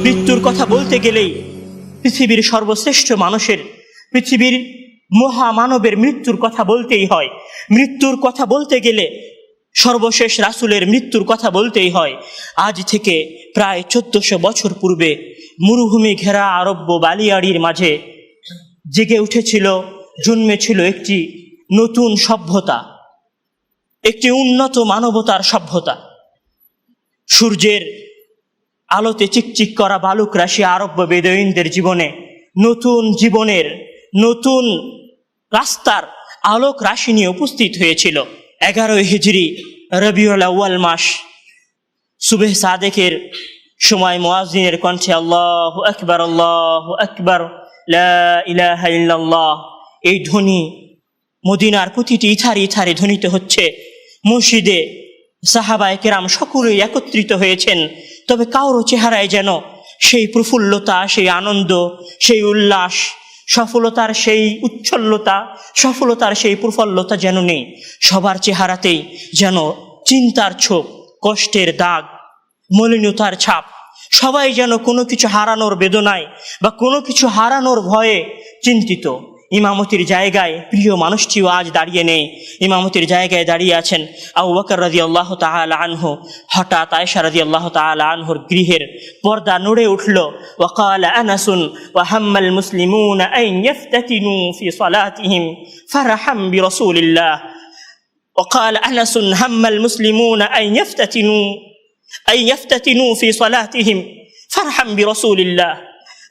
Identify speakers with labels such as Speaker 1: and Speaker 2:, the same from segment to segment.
Speaker 1: মৃত্যুর কথা বলতে গেলেই পৃথিবীর সর্বশ্রেষ্ঠ মানুষের, পৃথিবীর মহামানবের মৃত্যুর কথা বলতেই হয়। মৃত্যুর কথা বলতে গেলে সর্বশেষ রাসূলের মৃত্যুর কথা বলতেই হয়। আজ থেকে প্রায় 1400 বছর পূর্বে মরুভূমি ঘেরা আরব্য বালিয়াড়ির মাঝে জেগে উঠেছিল, জন্মেছিল একটি নতুন সভ্যতা, একটি উন্নত মানবতার সভ্যতা। সূর্যের আলোতে চিকচিক করা বালুক রাশি আরব্য বেদুইনদের জীবনে নতুন জীবনের, নতুন রাস্তার আলোক রাশি নিয়ে উপস্থিত হয়েছিল। 11 হিজরি রবিউল আউয়াল মাস, সুবহ সাদেকের সময় মুয়াজ্জিনের কণ্ঠে আল্লাহু আকবার, আল্লাহু আকবার, লা ইলাহা ইল্লাল্লাহ, এই ধ্বনি মদিনার প্রতিটি ইথারে ইথারে ধ্বনিত হচ্ছে। মসজিদে সাহাবায়ে কেরাম সকলেই একত্রিত হয়েছেন, তবে কারো চেহারায় যেন সেই প্রফুল্লতা, সেই আনন্দ, সেই উল্লাস, সফলতার সেই উচ্ছ্বলতা, সফলতার সেই প্রফুল্লতা যেন নেই। সবার চেহারাতেই যেন চিন্তার ছোপ, কষ্টের দাগ, মলিনতার ছাপ। সবাই যেন কোনো কিছু হারানোর বেদনায় বা কোনো কিছু হারানোর ভয়ে চিন্তিত। ইমামতির জায়গায় প্রিয় মানুষটিও আজ দাঁড়িয়ে নেই, ইমামতির জায়গায় দাঁড়িয়ে আছেন আবু বকর রাদিয়াল্লাহু তাআলা আনহু। হঠাৎ আয়েশা রাদিয়াল্লাহু তাআলা আনহুর গৃহের পর্দা নড়ে উঠল। ওয়াকালা আনাসুন ওয়া হাম্মাল মুসলিমুনা আন ইফতাতিনু ফি সালাতিহিম ফারহাম বিরাসূলিল্লাহ। ওয়াকালা আনাসুন হাম্মাল মুসলিমুনা আন ইফতাতিনু ফি সালাতিহিম ফারহাম বিরাসূলিল্লাহ।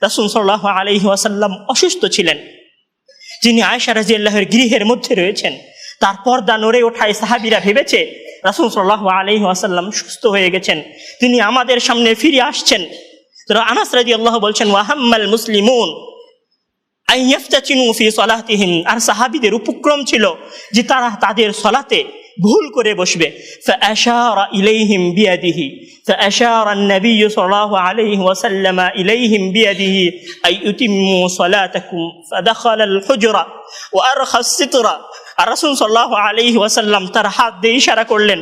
Speaker 1: রাসূল সাল্লাল্লাহু আলাইহি ওয়াসাল্লাম অসুস্থ ছিলেন। যিনি আয়েশা রাদিয়াল্লাহুর গৃহের মধ্যে রয়েছেন, তার পর্দা নড়ে ওঠায় সাহাবীরা ভেবেছে রাসূল সাল্লাল্লাহু আলাইহি ওয়াসাল্লাম সুস্থ হয়ে গেছেন, তিনি আমাদের সামনে ফিরে আসছেন। আনাস রাদিয়াল্লাহু বলছেন ওয়া হাম্মাল মুসলিমুন আন ইফতাতিনু ফি সালাতিহিম, আর সাহাবীদের উপক্রম ছিল যে তারা তাদের সালাতে ভুল করে বসবে। ফাআশারা ইলাইহিম বিয়াদিহি, ফাআশারা an-নাবিয়্যু সাল্লাল্লাহু আলাইহি ওয়াসাল্লাম ইলাইহিম বিয়াদিহি আই ইউতিম্মু সালাতাকুম ফাদাখালা আল-হুজরা ওয়া আরখা আস-সিতরা। আর রাসূল সাল্লাল্লাহু আলাইহি ওয়াসাল্লাম তার হাত দিয়ে ইশারা করলেন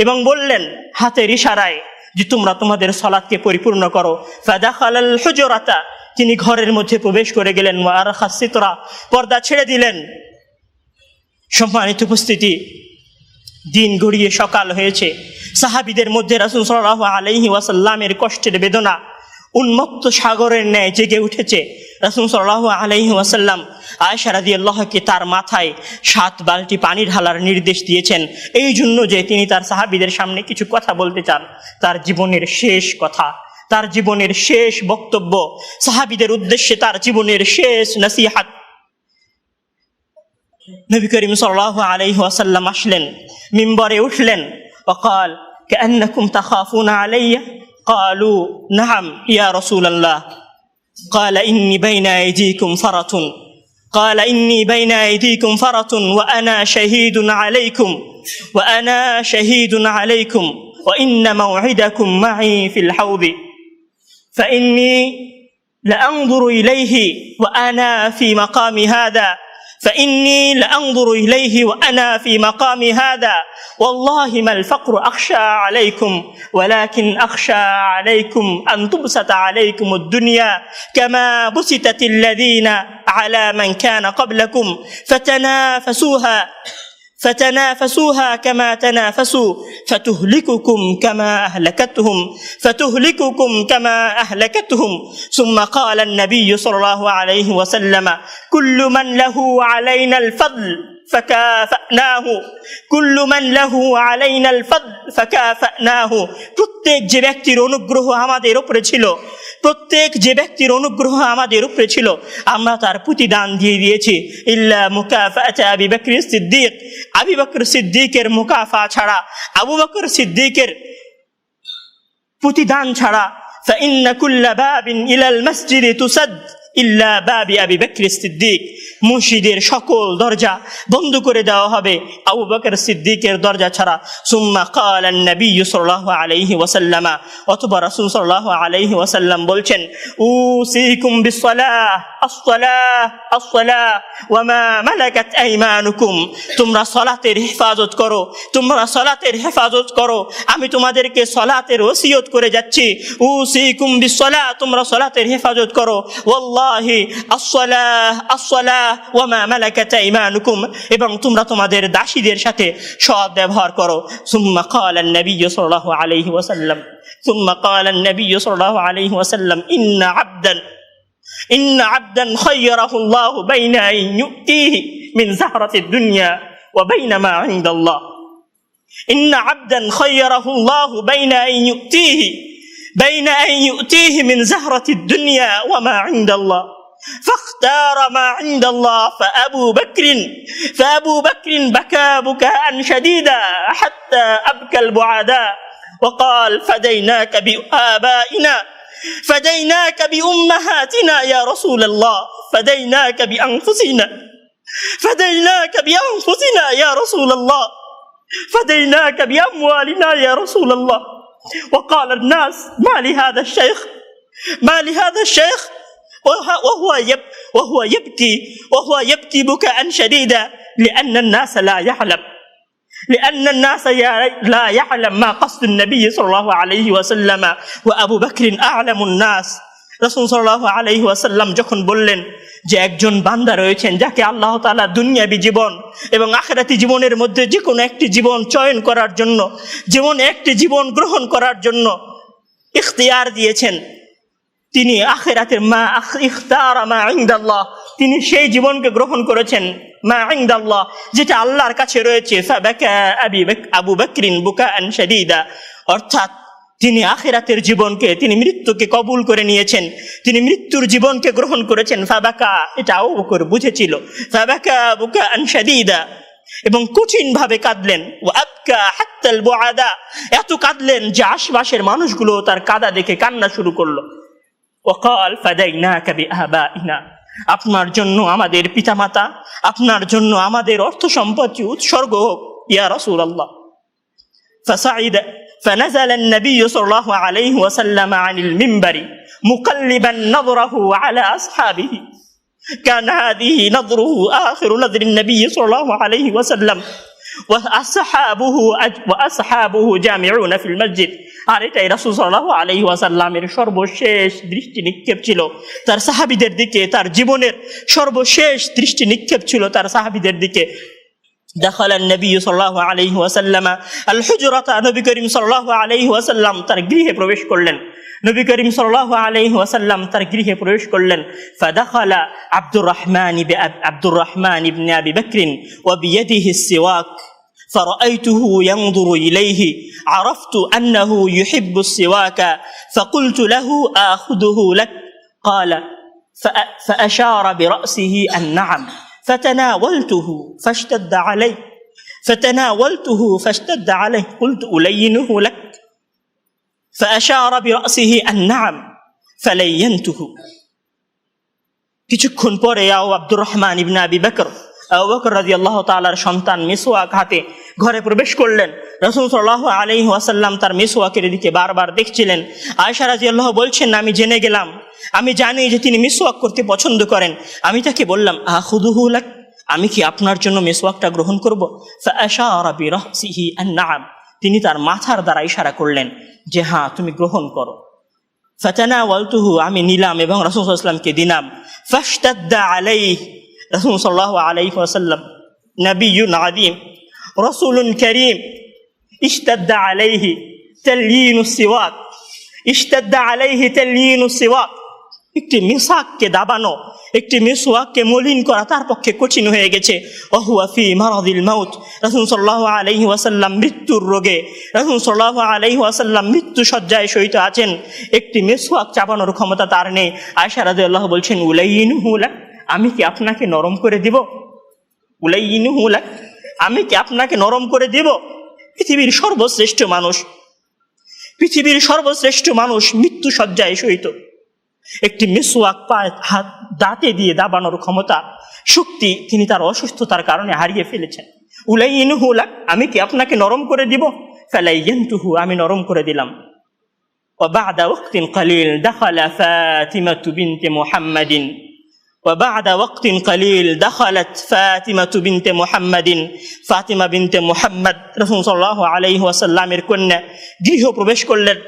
Speaker 1: এবং বললেন হাতের ইশারায় যে তোমরা তোমাদের সালাতকে পরিপূর্ণ করো। ফাদাখালা আল-হুজরাতা, তিনি ঘরের মধ্যে প্রবেশ করে গেলেন। ওয়া আরখা আস-সিতরা, পর্দা ছেড়ে দিলেন। সম্মানিত উপস্থিতি, দিন গড়িয়ে সকাল হয়েছে। সাহাবীদের মধ্যে রাসূল সাল্লাল্লাহু আলাইহি ওয়াসাল্লামের কষ্টের বেদনা উন্মত্ত সাগরের ন্যায় জেগে উঠেছে। রাসূল সাল্লাল্লাহু আলাইহি ওয়াসাল্লাম আয়েশা রাদিয়াল্লাহুকে তার মাথায় 7 বালতি পানি ঢালার নির্দেশ দিয়েছেন, এই জন্য যে তিনি তার সাহাবীদের সামনে কিছু কথা বলতে চান, তার জীবনের শেষ কথা, তার জীবনের শেষ বক্তব্য, সাহাবীদের উদ্দেশ্যে তার জীবনের শেষ নসিহত। নবী করিম সাল্লাল্লাহু আলাইহি ওয়াসাল্লাম আসলেন, মিম্বরে উঠলেন। وقال كأنكم تخافون علي قالوا نعم يا رسول الله قال إني بين أيديكم فرط قال إني بين أيديكم فرط وأنا شهيد عليكم وأنا شهيد عليكم وإن موعدكم معي في الحوض فإني لأنظر إليه وأنا في مقام هذا فإني لأنظر إليه وأنا في مقام هذا والله ما الفقر أخشى عليكم ولكن أخشى عليكم أن تبسط عليكم الدنيا كما بسطت الذين على من كان قبلكم فتنافسوها كما تنافسوا فتهلككم كما أهلكتهم ثم قال النبي صلى الله عليه وسلم كل من له علينا الفضل فكافأناه كل من له علينا الفضل فكافأناه। প্রত্যেক যে ব্যক্তির অনুগ্রহ আমাদের উপরে ছিল, প্রত্যেক যে ব্যক্তির অনুগ্রহ আমাদের উপরে ছিল, আমরা তার প্রতিদান দিয়ে দিয়েছি। ইল্লা মুকাফাআত আবি বকর সিদ্দিক, আবু বকর সিদ্দিকের মুকাফা ছাড়া, আবু বকর সিদ্দিকের প্রতিদান ছাড়া। فإن كل باب إلى المسجد تسد إلا باب أبي بكر الصديق, মসজিদের সকল দরজা বন্ধ করে দেওয়া হবে আবু বকর সিদ্দিকের দরজা ছাড়া। সুম্মা ক্বালা নবী সাল্লাল্লাহু আলাইহি ওয়াসাল্লাম, অথবা রাসূল সাল্লাল্লাহু আলাইহি ওয়াসাল্লাম বলছেন, উসিকুম বিসসালাহ আসসালাহ আসসালাহ ওয়া মা মালাকাত আইমানুকুম, তোমরা সালাতের হেফাজত করো, তোমরা সালাতের হেফাজত করো, আমি তোমাদেরকে সালাতের ওসিয়ত করে যাচ্ছি। উসিকুম বিসসালাহ, তোমরা সালাতের হেফাজত করো, ওয়াল্লাহি আসসালাহ আসসালাহ ওয়া মা মালাকাত আইমানুকুম, এবং তোমরা তোমাদের দাসীদের সাথে সৎ ব্যবহার করো। সুম্মা ক্বালা নবী সাল্লাল্লাহু আলাইহি ওয়াসাল্লাম, সুম্মা ক্বালা নবী সাল্লাল্লাহু আলাইহি ওয়াসাল্লাম, ইন্না আবদান খায়্যারাহু আল্লাহু বাইনা আন ইউতিহি মিন যাহরাতিদ দুনিয়া ওয়া বাইনা মা ইনদাল্লাহ। ইন্না আবদান খায়্যারাহু আল্লাহু বাইনা আন ইউতিহি মিন যাহরাতিদ দুনিয়া ওয়া মা ইনদাল্লাহ فاختار ما عند الله فأبو بكر بكى بكاء شديدا حتى أبكى البعداء وقال فديناك بآبائنا فديناك بأمهاتنا يا رسول الله فديناك بأنفسنا يا رسول الله فديناك بأموالنا يا رسول الله. وقال الناس ما لهذا الشيخ وهو يبكي بكاء شديدا لأن الناس لا يعلم ما قصد النبي صلى الله عليه وسلم وأبو بكر أعلم الناس. রাসূল সাল্লাল্লাহু আলাইহি ওয়াসাল্লাম যখন বললেন যে একজন বান্দা রয়েছেন যাকে আল্লাহ তাআলা দুনিয়াবী জীবন এবং আখিরাতি জীবনের মধ্যে যে কোনো একটি জীবন চয়ন করার জন্য, একটি জীবন গ্রহণ করার জন্য ইখতিয়ার দিয়েছেন, তিনি আখিরাতের ইখতারা মা ইনদাল্লাহ, তিনি সেই জীবনকে গ্রহণ করেছেন মা ইনদাল্লাহ, যেটা আল্লাহর কাছে রয়েছে। ফাবাকা আবু বকরিন বুকাআন শাদীদা, অর্থাৎ তিনি আখিরাতের জীবনকে, তিনি মৃত্যুকে কবুল করে নিয়েছেন, তিনি মৃত্যুর জীবনকে গ্রহণ করেছেন। ফাবাকা, এটা আবু বকর বুঝেছিল, ফাবাকা বুকাআন শাদীদা, এবং কঠিন ভাবে কাঁদলেন। ওয়া আবকা হাত্তাল বুআদা, এত কাঁদলেন যে আশপাশের মানুষগুলো তার কাঁদা দেখে কান্না শুরু করলো। ওয়াকাল ফাদাইনাকা বিআবাইনা, আপনার জন্য আমাদের পিতামাতা, আপনার জন্য আমাদের অর্থ সম্পত্তি উৎসর্গ হোক ইয়া রাসূলুল্লাহ। ফাসাইদা فنزل النبي صلى الله عليه وسلم عن المنبر مقلبا نظره على أصحابه، كان هذه نظره آخر نظر النبي صلى الله عليه وسلم وأصحابه جامعون في المسجد। আর এটাই রাসূল সাল্লাল্লাহু আলাইহি ওয়াসাল্লামের সর্বশেষ দৃষ্টি নিক্ষেপ ছিল তার সাহাবীদের দিকে, তার জীবনের সর্বশেষ দৃষ্টি নিক্ষেপ ছিল তার সাহাবীদের দিকে। دخل النبي صلى الله عليه وسلم الحجرة، নবী করিম সাল্লাল্লাহু আলাইহি ওয়াসাল্লাম তার গৃহে প্রবেশ করলেন। নবী করিম সাল্লাল্লাহু আলাইহি ওয়াসাল্লাম তার গৃহে প্রবেশ করলেন। فدخل عبد الرحمن بن أبي بكر وبيده السواك فرأيته ينظر إليه، عرفت أنه يحب السواك فقلت له آخذه لك، قال فأشار برأسه النعم، فتناولته فاشتد عليه قلت ألينه لك، فأشار برأسه النعم فلينته। কিছুক্ষণ পরে আব্দুর রহমান ইবনে আবি বকর, আবু বকর রাদিয়াল্লাহু তাআলার সন্তান মিসওয়াক হাতে ঘরে প্রবেশ করলেন। রাসূল সাল্লাল্লাহু আলাইহি ওয়াসাল্লাম তার মিসওয়াকের দিকে বারবার দেখছিলেন। আয়েশা রাদিয়াল্লাহু বলছেন, আমি জেনে গেলাম, আমি জানি যে তিনি মিসওয়াক করতে পছন্দ করেন। আমি তাকে বললাম, আখুদুহু লাক, আমি কি আপনার জন্য মিসওয়াকটা গ্রহণ করব? ফাআশারা বিরাসিহি আন-না'ম, তিনি তার মাথার দ্বারা ইশারা করলেন যে হ্যাঁ তুমি গ্রহণ করো। ফাতানাওয়ালতুহু, আমি নিলাম এবং রাসূল সাল্লাল্লাহু আলাইহি ওয়াসাল্লামকে দিলাম। ফাশতাদ্দা আলাইহি, রাসূল সাল্লাল্লাহু আলাইহি ওয়াসাল্লাম নবিয়্যুন আযীম রাসূলুন কারীম, ইশতাদ্দা আলাইহি তালয়িনুস সিওয়াক, ইশতাদ্দা আলাইহি তালয়িনুস সিওয়াক, একটি মিসওয়াককে দাবানো, একটি মিসওয়াককে মলিন করা তার পক্ষে কঠিন হয়ে গেছে। ওহুয়া ফি মারাদিল মাউত, রাসূল সাল্লাল্লাহু আলাইহি ওয়াসাল্লাম মৃত্যুর রোগে, রাসূল সাল্লাল্লাহু আলাইহি ওয়াসাল্লাম মৃত্যু শয্যায় শয়িত আছেন, একটি মিসওয়াক চাবানোর ক্ষমতা তার নেই। আয়েশা রাদিয়াল্লাহু বলছেন, উলাইনুহু লাক, আমি কি আপনাকে নরম করে দিব? উলাইনুহু লাক, আমি কি আপনাকে নরম করে দিব? পৃথিবীর সর্বশ্রেষ্ঠ মানুষ মৃত্যু শয্যায় শয়িত, একটি মিসওয়াক হাত দাঁতে দিয়ে দাবানোর ক্ষমতা শক্তি তিনি তার অসুস্থতার কারণে হারিয়ে ফেলেছেন। উলাইনুহু লাক, আমি কি আপনাকে নরম করে দিব? ফালাইয়ানতুহু, আমি নরম করে দিলাম। وبعد وقت قليل دخل فاطمة بنت محمد وبعد وقت قليل دخلت فاطمة بنت محمد فاطمة بنت محمد রাসূল সাল্লাল্লাহু আলাইহি ওয়াসাল্লামের কন্যা গৃহ প্রবেশ করলেন।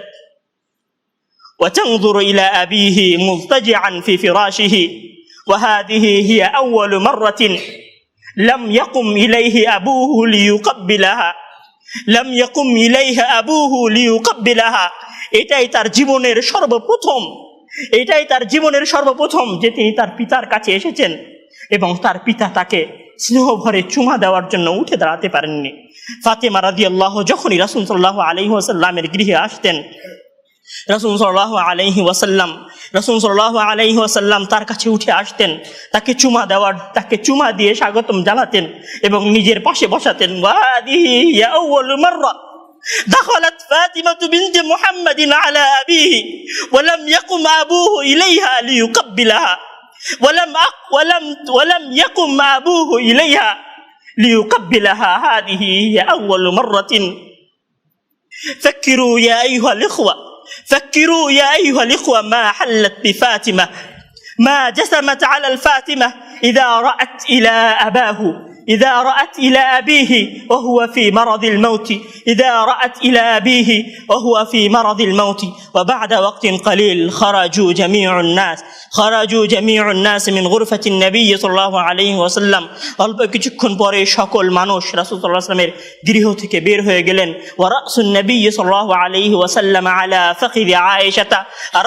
Speaker 1: وتنظر إلى أبيه مضطجعا في فراشه وهذه هي أول مرة لم يقم إليه أبوه ليقبلها لم يقم إليها أبوه ليقبلها। এটাই তার জীবনের সর্বপ্রথম যে তিনি তার পিতার কাছে এসেছেন এবং তার পিতা তাকে স্নেহ ভরে চুমা দেওয়ার জন্য উঠে দাঁড়াতে পারেননি। ফাতেমা রাদিয়াল্লাহু যখনই রাসূল সাল্লাল্লাহু আলাইহি ওয়াসাল্লামের গৃহে আসতেন, রাসূল সাল্লাল্লাহু আলাইহি ওয়াসাল্লাম তার কাছে উঠে আসতেন, তাকে চুমা দিয়ে স্বাগতম জানাতেন এবং নিজের পাশে বসাতেন। ওয়াদিহি ইয়া আউয়ালু মাররা دخلت فاطمة بنت محمد على أبيه ولم يقم أبوه إليها ليقبلها ولم يقم أبوه إليها ليقبلها هذه هي أول مرة فكروا يا أيها الإخوة ما حلت بفاطمة ما جسمت على الفاطمة إذا رأت إلى أبيه وهو في مرض الموت وبعد وقت قليل خرجوا جميع الناس من غرفة النبي صلى الله عليه وسلم। অল্প কিছুক্ষণ পরে সকল মানুষ রাসূল সাল্লাল্লাহু আলাইহি ওয়াসাল্লামের গৃহ থেকে বের হয়ে গেলেন। ورأس النبي صلى الله عليه وسلم على فخذ عائشة,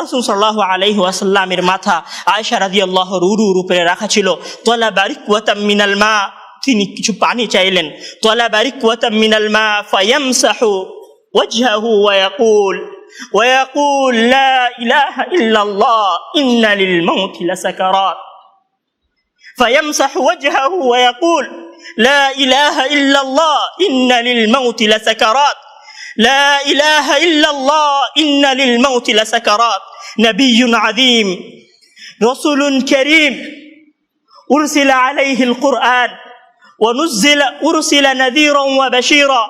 Speaker 1: রাসূল সাল্লাল্লাহু আলাইহি ওয়াসাল্লামের মাথা আয়েশা রাদিয়াল্লাহু রুরুর উপরে রাখা ছিল। طلب ركوة من الماء, তিনি কিছু পানি চাইলেন। طلب ركوة من الماء فيمسح وجهه ويقول لا إله إلا الله إن للموت لسكرات فيمسح وجهه ويقول لا إله إلا الله إن للموت لسكرات لا إله إلا الله إن للموت لسكرات نبي عظيم رسول كريم أرسل عليه القرآن أرسل نذيرا وبشيرا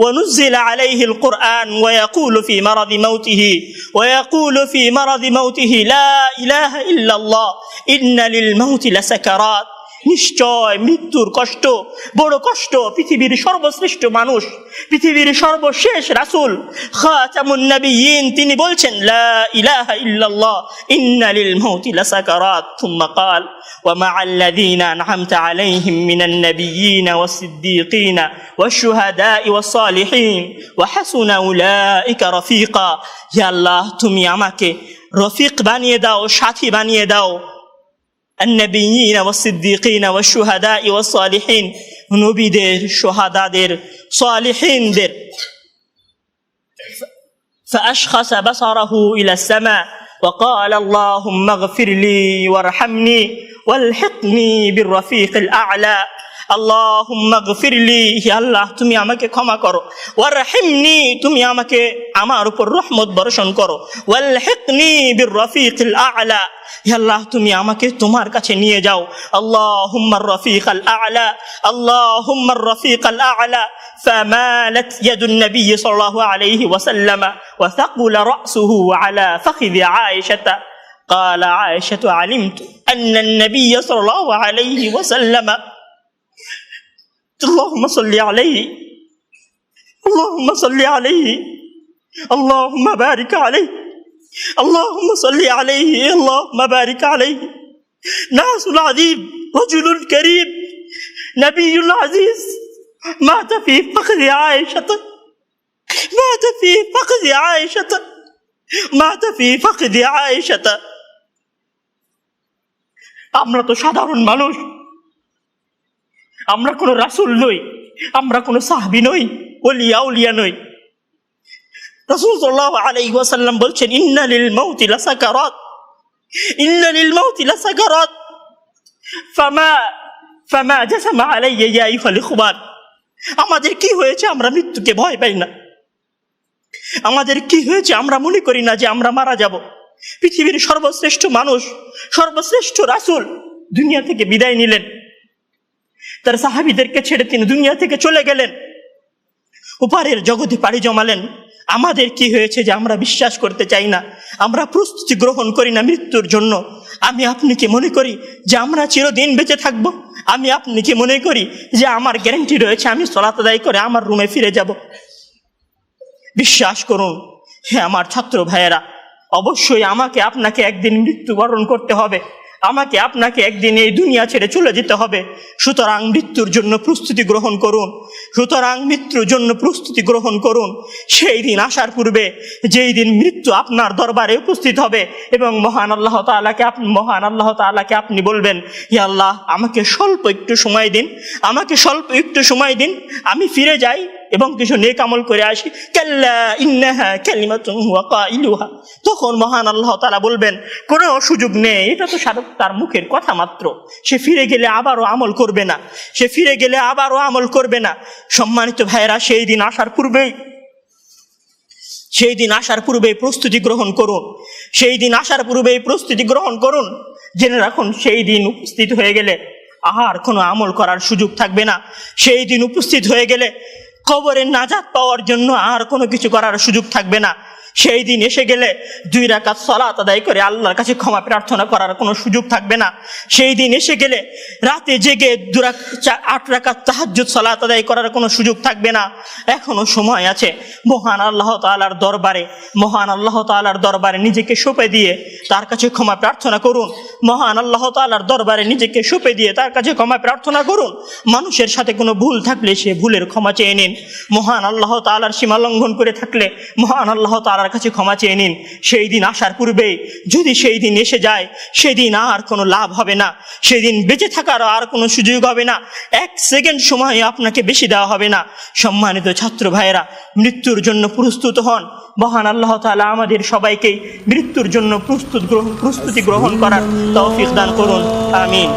Speaker 1: ونزل عليه القرآن ويقول في مرض موته لا إله إلا الله إن للموت لسكرات। নিশ্চয় মৃত্যুর কষ্ট বড় কষ্ট। পৃথিবীর সর্বশ্রেষ্ঠ মানুষ, পৃথিবীর সর্বশেষ রাসূল খাতামুন নবিয়্যিন, তিনি বলছেন লা ইলাহা ইল্লাল্লাহ ইন্না লিল মাউতি লাসাকারাত। থুম্মা ক্বাল ওয়া মা'আল্লাযীনা আন'আমতা আলাইহিম মিনান নাবিয়্যিনা ওয়াস-সিদ্দীকিনা ওয়াশ-শুহাদা'i ওয়াস-সালিহিন ওয়া হাসুনা উলাইকা রাফীকা। হে আল্লাহ, তুমি আমাকে রফিক বানিয়ে দাও, সাথী বানিয়ে দাও। النبيين والصديقين والشهداء والصالحين, নবীদের, শাহাদাদের, সালিহিনদের। فأشخص بصره إلى السماء وقال اللهم اغفر لي وارحمني والحقني بالرفيق الأعلى। আল্লাহুম্মা গফিরলি, হে আল্লাহ তুমি আমাকে ক্ষমা করো। ওয়ারহিমনি, তুমি আমাকে আমার উপর রহমত বর্ষণ করো। ওয়ালহিকনি বিররফিকিল আ'লা, হে আল্লাহ তুমি আমাকে তোমার কাছে নিয়ে যাও। আল্লাহুম্মার রফিকাল আ'লা, আল্লাহুম্মার রফিকাল আ'লা। فمالت يد النبي صلى الله عليه وسلم وثقل رأسه على فخذ عائشة. قال عائشة علمت أن النبي صلى الله عليه وسلم اللهم صل عليه اللهم صل عليه اللهم بارك عليه اللهم صل عليه اللهم بارك عليه ناس عظيم رجل كريم نبي عزيز مات في فخذ عائشة مات في فخذ عائشة مات في فخذ عائشة। আমরা তো সাধারণ মানুষ, আমরা কোনো রাসূল নই, আমরা কোনো সাহাবী নই, ওলিয়া উলিয়া নই। রাসূল সাল্লাল্লাহু আলাইহি ওয়াসাল্লাম বলছেন ইন্না লিল মাউতি লাসাকারাত, ইন্না লিল মাউতি লাসাকারাত ফামা জাসামা আলাইয়া ইয়া আইয়ুহাল ইখওয়ান। আমাদের কি হয়েছে আমরা মৃত্যুকে ভয় পাই না? আমাদের কি হয়েছে আমরা মনে করি না যে আমরা মারা যাব? পৃথিবীর সর্বশ্রেষ্ঠ মানুষ, সর্বশ্রেষ্ঠ রাসূল দুনিয়া থেকে বিদায় নিলেন। তার সাহাবীদেরকে ছেড়ে তিনি দুনিয়া থেকে চলে গেলেন, ওপারের জগতে পাড়ি জমালেন। আমাদের কি হয়েছে যে আমরা বিশ্বাস করতে চাই না, আমরা প্রস্তুতি গ্রহণ করি না মৃত্যুর জন্য? আমি আপনি কি মনে করি যে আমরা চিরদিন বেঁচে থাকব? আমি আপনি কি মনে করি যে আমার গ্যারান্টি রয়েছে আমি সালাত আদায় করে আমার রুমে ফিরে যাব? বিশ্বাস করুন হে আমার ছাত্র ভাইয়েরা, অবশ্যই আমাকে আপনাকে একদিন মৃত্যুবরণ করতে হবে, আমাকে আপনাকে একদিন এই দুনিয়া ছেড়ে চলে যেতে হবে। সুতরাং মৃত্যুর জন্য প্রস্তুতি গ্রহণ করুন, সুতরাং মৃত্যুর জন্য প্রস্তুতি গ্রহণ করুন। সেই দিন আসার পূর্বে, যেই দিন মৃত্যু আপনার দরবারে উপস্থিত হবে এবং মহান আল্লাহ তাআলাকে আপনি বলবেন, হে আল্লাহ, আমাকে স্বল্প একটু সময় দিন, আমাকে স্বল্প একটু সময় দিন, আমি ফিরে যাই এবং কিছু নেক আমল করে আসি। কাল্লা ইন্নাহা কালিমাতুন হুয়া কাইলুহা। তখন মহান আল্লাহ তাআলা বলবেন, কোনো সুযোগ নেই, এটা তো তার মুখের কথা মাত্র, সে ফিরে গেলে আবারও আমল করবে না, সে ফিরে গেলে আবারও আমল করবে না। সম্মানিত ভাইয়েরা, সেই দিন আসার পূর্বেই প্রস্তুতি গ্রহণ করুন, সেই দিন আসার পূর্বেই প্রস্তুতি গ্রহণ করুন। জেনে রাখুন, সেই দিন উপস্থিত হয়ে গেলে আর কোনো আমল করার সুযোগ থাকবে না। সেই দিন উপস্থিত হয়ে গেলে কবরের নাজাত পাওয়ার জন্য আর কোনো কিছু করার সুযোগ থাকবে না। সেই দিন এসে গেলে 2 রাকাত সালাত আদায় করে আল্লাহর কাছে ক্ষমা প্রার্থনা করার কোনো সুযোগ থাকবে না। সেই দিন এসে গেলে রাতে জেগে 8 রাকাত তাহাজ্জুদ সালাত আদায় করার কোনো সুযোগ থাকবে না। এখনো সময় আছে। মহান আল্লাহ তাআলার দরবারে নিজেকে সঁপে দিয়ে তার কাছে ক্ষমা প্রার্থনা করুন। মহান আল্লাহ তাআলার দরবারে নিজেকে সঁপে দিয়ে তার কাছে ক্ষমা প্রার্থনা করুন। মানুষের সাথে কোনো ভুল থাকলে সে ভুলের ক্ষমা চেয়ে নিন। মহান আল্লাহ তাআলার সীমা লঙ্ঘন করে থাকলে মহান আল্লাহ তাআলার কাছে ক্ষমা চেয়ে নিন। সেই দিন আসার পূর্বে যদি সেই দিন এসে যায়, সেদিন আর কোনো লাভ হবে না, সেদিন বেঁচে থাকার আর কোনো সুযোগ হবে না, 1 সেকেন্ড সময় আপনাকে বেশি দেওয়া হবে না। সম্মানিত ছাত্র ভাইয়েরা, মৃত্যুর জন্য প্রস্তুত হন। মহান আল্লাহ তাআলা আমাদের সবাইকে মৃত্যুর জন্য প্রস্তুতি গ্রহণ করার তৌফিক দান করুন। আমিন।